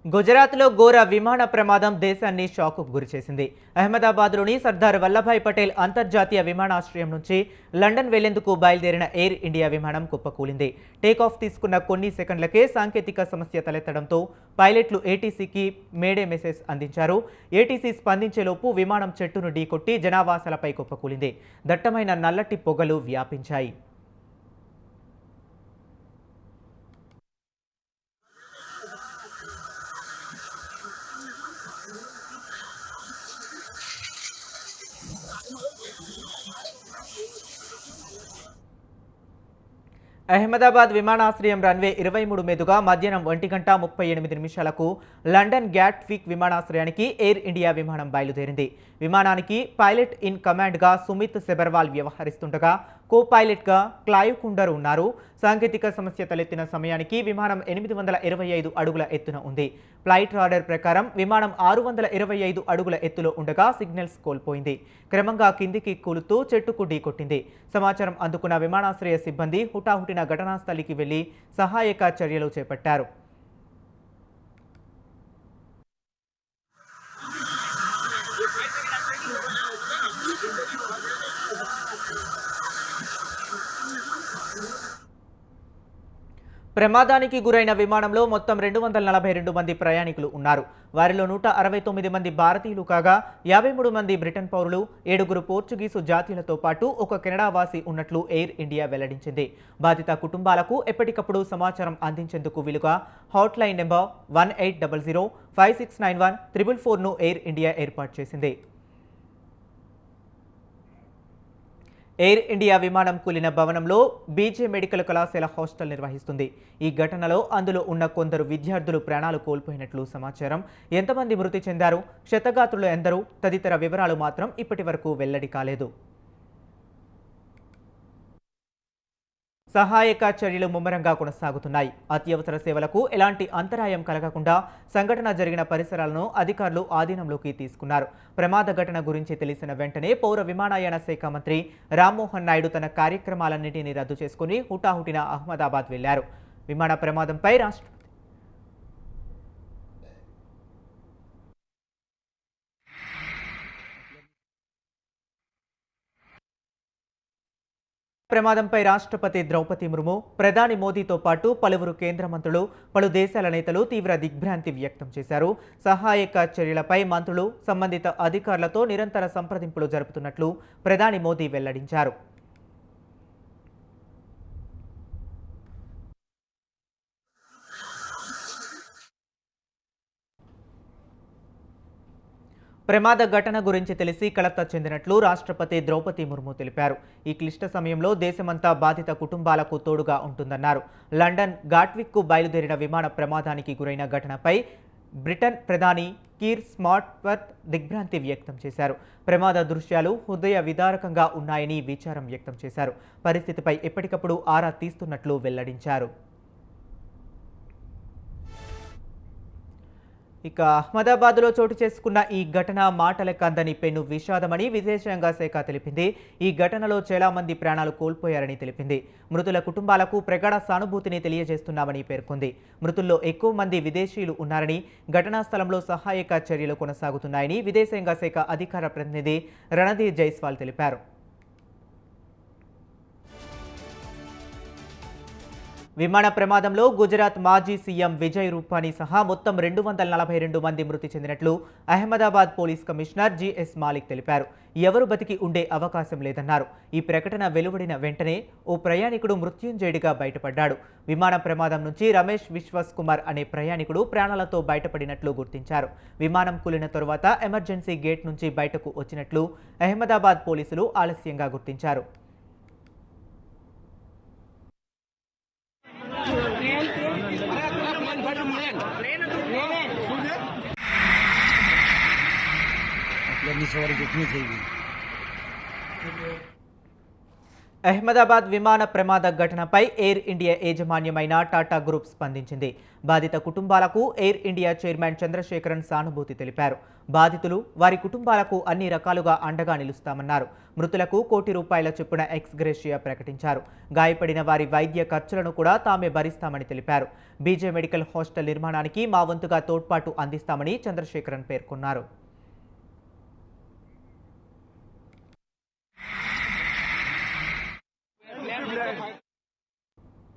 గుజరాత్లో ఘోర విమాన ప్రమాదం దేశాన్ని షాక్కు గురిచేసింది. అహ్మదాబాద్లోని సర్దార్ వల్లభాయ్ పటేల్ అంతర్జాతీయ విమానాశ్రయం నుంచి లండన్ వెళ్లేందుకు బయలుదేరిన ఎయిర్ ఇండియా విమానం కుప్పకూలింది. టేకాఫ్ తీసుకున్న కొన్ని సెకండ్లకే సాంకేతిక సమస్య తలెత్తడంతో పైలట్లు ఏటీసీకి మేడే మెసేజ్ అందించారు. ఏటీసీ స్పందించేలోపు విమానం చెట్టును ఢీకొట్టి జనావాసాలపై కుప్పకూలింది. దట్టమైన నల్లటి పొగలు వ్యాపించాయి. అహ్మదాబాద్ విమానాశ్రయం రన్వే 23 మీదుగా మధ్యాహ్నం 1:38 లండన్ గ్యాట్విక్ విమానాశ్రయానికి ఎయిర్ ఇండియా విమానం బయలుదేరింది. విమానానికి పైలట్ ఇన్ కమాండ్గా సుమిత్ సెబర్వాల్ వ్యవహరిస్తుండగా కో పైలట్గా క్లైవ్ కుండర్ ఉన్నారు. సాంకేతిక సమస్య తలెత్తిన సమయానికి విమానం 825 అడుగుల ఎత్తున ఉంది. ఫ్లైట్ రాడర్ ప్రకారం విమానం 625 అడుగుల ఎత్తులో ఉండగా సిగ్నల్స్ కోల్పోయింది. క్రమంగా కిందికి కూలుతూ చెట్టుకు ఢీకొట్టింది. సమాచారం అందుకున్న విమానాశ్రయ సిబ్బంది హుటాహుటిన ఘటనా స్థలికి వెళ్లి సహాయక చర్యలు చేపట్టారు. ప్రమాదానికి గురైన విమానంలో మొత్తం 242 మంది ప్రయాణికులు ఉన్నారు. వారిలో 169 మంది భారతీయులు కాగా 53 మంది బ్రిటన్ పౌరులు, 7 పోర్చుగీసు జాతీయులతో పాటు ఒక కెనడా వాసి ఉన్నట్లు ఎయిర్ ఇండియా వెల్లడించింది. బాధిత కుటుంబాలకు ఎప్పటికప్పుడు సమాచారం అందించేందుకు వీలుగా హాట్లైన్ నెంబర్ 1800 5691 444ను ఎయిర్ ఇండియా ఏర్పాటు చేసింది. ఎయిర్ ఇండియా విమానం కూలిన భవనంలో బీజే మెడికల్ కళాశాల హాస్టల్ నిర్వహిస్తుంది. ఈ ఘటనలో అందులో ఉన్న కొందరు విద్యార్థులు ప్రాణాలు కోల్పోయినట్లు సమాచారం. ఎంతమంది మృతి చెందారు, క్షతగాత్రులు ఎందరూ తదితర వివరాలు మాత్రం ఇప్పటి వరకు వెల్లడి కాలేదు. సహాయక చర్యలు ముమ్మరంగా కొనసాగుతున్నాయి. అత్యవసర సేవలకు ఎలాంటి అంతరాయం కలగకుండా సంఘటన జరిగిన పరిసరాలను అధికారులు ఆధీనంలోకి తీసుకున్నారు. ప్రమాద ఘటన గురించి తెలిసిన వెంటనే పౌర విమానయాన శాఖ మంత్రి రామ్మోహన్ నాయుడు తన కార్యక్రమాలన్నింటినీ రద్దు చేసుకుని హుటాహుటిన అహ్మదాబాద్ వెళ్లారు. విమాన ప్రమాదంపై రాష్ట్రపతి ద్రౌపది ముర్ము, ప్రధాని మోదీతో పాటు పలువురు కేంద్ర మంత్రులు, పలు దేశాల నేతలు తీవ్ర దిగ్భ్రాంతి వ్యక్తం చేశారు. సహాయక చర్యలపై మంత్రులు సంబంధిత అధికారులతో నిరంతర సంప్రదింపులు జరుపుతున్నట్లు ప్రధాని మోదీ వెల్లడించారు. ప్రమాద ఘటన గురించి తెలిసి కలత చెందినట్లు రాష్ట్రపతి ద్రౌపది ముర్ము తెలిపారు. ఈ క్లిష్ట సమయంలో దేశమంతా బాధిత కుటుంబాలకు తోడుగా ఉంటుందన్నారు. లండన్ గాట్విక్కు బయలుదేరిన విమాన ప్రమాదానికి గురైన ఘటనపై బ్రిటన్ ప్రధాని కీర్ స్మార్ట్వర్త్ దిగ్భ్రాంతి వ్యక్తం చేశారు. ప్రమాద దృశ్యాలు హృదయ విదారకంగా ఉన్నాయని విచారం వ్యక్తం చేశారు. పరిస్థితిపై ఎప్పటికప్పుడు ఆరా తీస్తున్నట్లు వెల్లడించారు. ఇక అహ్మదాబాద్లో చోటు చేసుకున్న ఈ ఘటన మాటలకు అందని పెను విషాదమని విదేశాంగ శాఖ తెలిపింది. ఈ ఘటనలో చాలా మంది ప్రాణాలు కోల్పోయారని తెలిపింది. మృతుల కుటుంబాలకు ప్రగాఢ సానుభూతిని తెలియజేస్తున్నామని పేర్కొంది. మృతుల్లో ఎక్కువ మంది విదేశీయులు ఉన్నారని, ఘటనా స్థలంలో సహాయక చర్యలు కొనసాగుతున్నాయని విదేశాంగ శాఖ అధికార ప్రతినిధి రణధీర్ జైస్వాల్ తెలిపారు. విమాన ప్రమాదంలో గుజరాత్ మాజీ సీఎం విజయ్ రూపానీ సహా మొత్తం 242 మంది మృతి చెందినట్లు Ahmedabad police commissioner G S Malik తెలిపారు. ఎవరు బతికి ఉండే అవకాశం లేదన్నారు. ఈ ప్రకటన వెలువడిన వెంటనే ఓ ప్రయాణికుడు మృత్యుంజయుడిగా బయటపడ్డాడు. విమాన ప్రమాదం నుంచి రమేష్ విశ్వాస్ కుమార్ అనే ప్రయాణికుడు ప్రాణాలతో బయటపడినట్లు గుర్తించారు. విమానం కూలిన తరువాత ఎమర్జెన్సీ గేట్ నుంచి బయటకు వచ్చినట్లు అహ్మదాబాద్ పోలీసులు ఆలస్యంగా గుర్తించారు. అహ్మదాబాద్ విమాన ప్రమాద ఘటనపై ఎయిర్ ఇండియా యాజమాన్యమైన టాటా గ్రూప్ స్పందించింది. బాధిత కుటుంబాలకు ఎయిర్ ఇండియా చైర్మన్ చంద్రశేఖరన్ సానుభూతి తెలిపారు. బాధితులు, వారి కుటుంబాలకు అన్ని రకాలుగా అండగా నిలుస్తామన్నారు. మృతులకు ₹1,00,00,000 చొప్పున ఎక్స్ గ్రేషియా ప్రకటించారు. గాయపడిన వారి వైద్య ఖర్చులను కూడా తామే భరిస్తామని తెలిపారు. బీజే మెడికల్ హాస్టల్ నిర్మాణానికి మా వంతుగా తోడ్పాటు అందిస్తామని చంద్రశేఖరన్ పేర్కొన్నారు.